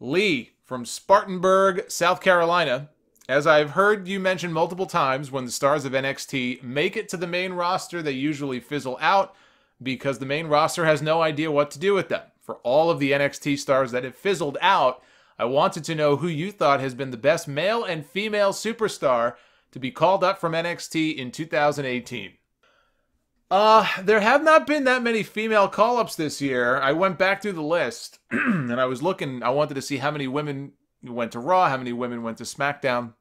Lee from Spartanburg, South Carolina. As I've heard you mention multiple times, when the stars of NXT make it to the main roster, they usually fizzle out because the main roster has no idea what to do with them. For all of the NXT stars that have fizzled out, I wanted to know who you thought has been the best male and female superstar to be called up from NXT in 2018. There have not been that many female call-ups this year. I went back through the list, and I was looking. I wanted to see how many women went to Raw, how many women went to SmackDown,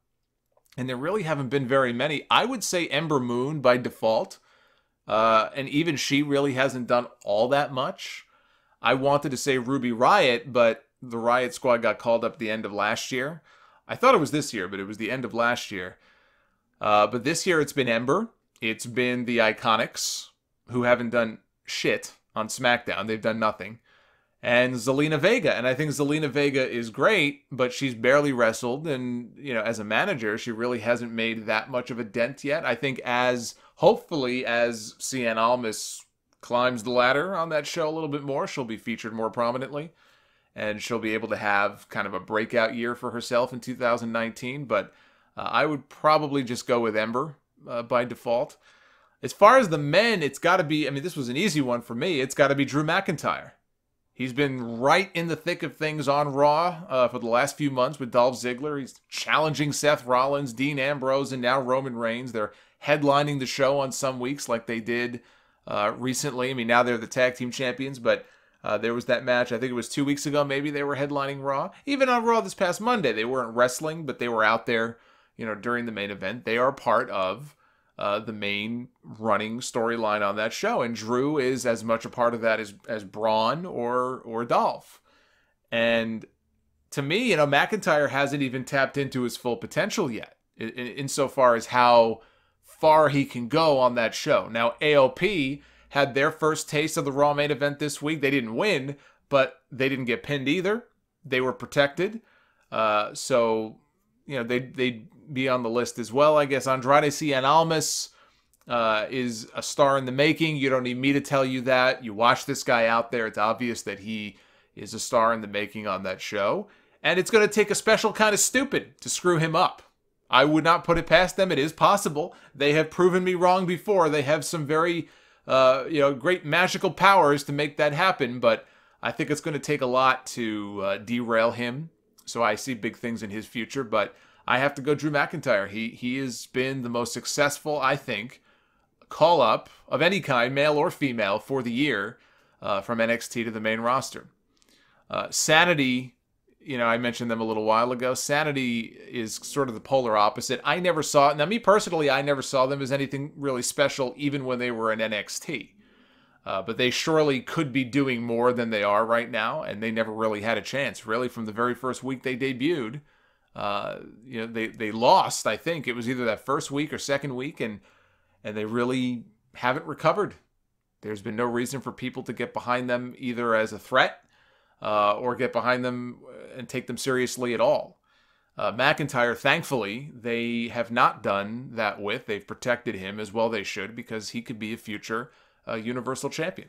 and there really haven't been very many. I would say Ember Moon by default, and even she really hasn't done all that much. I wanted to say Ruby Riott, but the Riott Squad got called up at the end of last year. I thought it was this year, but it was the end of last year. But this year it's been Ember. It's been the Iconics, who haven't done shit on SmackDown. They've done nothing. And Zelina Vega. And I think Zelina Vega is great, but she's barely wrestled. And, you know, as a manager, she really hasn't made that much of a dent yet. I think hopefully, as Cien Almas climbs the ladder on that show a little bit more, she'll be featured more prominently. And she'll be able to have kind of a breakout year for herself in 2019. But I would probably just go with Ember by default. As far as the men, it's got to be, I mean, this was an easy one for me. It's got to be Drew McIntyre. He's been right in the thick of things on Raw for the last few months with Dolph Ziggler. He's challenging Seth Rollins, Dean Ambrose, and now Roman Reigns. They're headlining the show on some weeks like they did recently. I mean, now they're the tag team champions, but there was that match, I think it was 2 weeks ago, maybe they were headlining Raw. Even on Raw this past Monday, they weren't wrestling, but they were out there, you know, during the main event. They are part of the main running storyline on that show. And Drew is as much a part of that as Braun or Dolph. And to me, you know, McIntyre hasn't even tapped into his full potential yet, insofar as how far he can go on that show. Now, AOP had their first taste of the Raw main event this week. They didn't win, but they didn't get pinned either. They were protected. So, you know, they'd be on the list as well, I guess. Andrade Cien Almas is a star in the making. You don't need me to tell you that. You watch this guy out there, it's obvious that he is a star in the making on that show. And it's going to take a special kind of stupid to screw him up. I would not put it past them. It is possible. They have proven me wrong before. They have some very great magical powers to make that happen, but I think it's going to take a lot to derail him. So I see big things in his future, but I have to go Drew McIntyre. He has been the most successful, I think, call-up of any kind, male or female, for the year from NXT to the main roster. Sanity, you know, I mentioned them a little while ago. Sanity is sort of the polar opposite. I never saw, now me personally, I never saw them as anything really special, even when they were in NXT. But they surely could be doing more than they are right now, and they never really had a chance. Really, from the very first week they debuted, they lost. I think it was either that first week or second week, and they really haven't recovered. There's been no reason for people to get behind them either as a threat or get behind them and take them seriously at all. McIntyre, thankfully, they have not done that with. They've protected him as well they should, because he could be a future Universal Champion.